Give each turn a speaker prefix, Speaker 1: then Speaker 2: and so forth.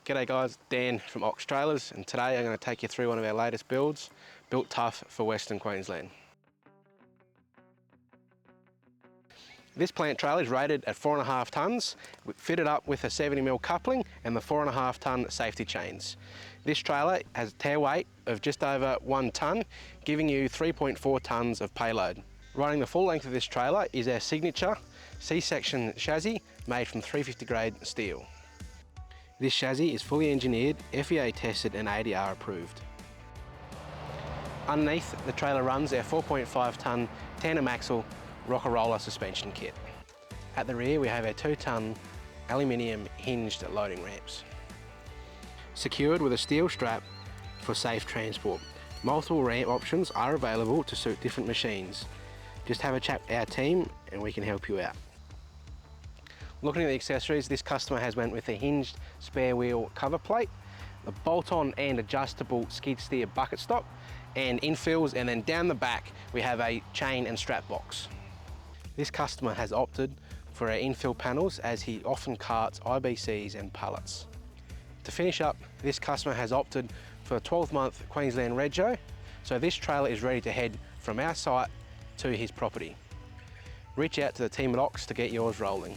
Speaker 1: G'day guys, Dan from Ox Trailers, and today I'm going to take you through one of our latest builds, built tough for Western Queensland. This plant trailer is rated at 4.5 tonnes, fitted up with a 70mm coupling and the 4.5 tonne safety chains. This trailer has a tear weight of just over 1 tonne, giving you 3.4 tonnes of payload. Running the full length of this trailer is our signature C-section chassis made from 350 grade steel. This chassis is fully engineered, FEA tested and ADR approved. Underneath the trailer runs our 4.5 tonne Tandem axle rocker roller suspension kit. At the rear we have our 2 tonne aluminium hinged loading ramps. Secured with a steel strap for safe transport. Multiple ramp options are available to suit different machines. Just have a chat with our team and we can help you out. Looking at the accessories, this customer has went with a hinged spare wheel cover plate, the bolt-on and adjustable SkidSteer bucket stop, and infills, and then down the back we have a chain and strap box. This customer has opted for our infill panels as he often carts IBCs and pallets. To finish up, this customer has opted for a 12-month Queensland Rego, so this trailer is ready to head from our site to his property. Reach out to the team at Ox to get yours rolling.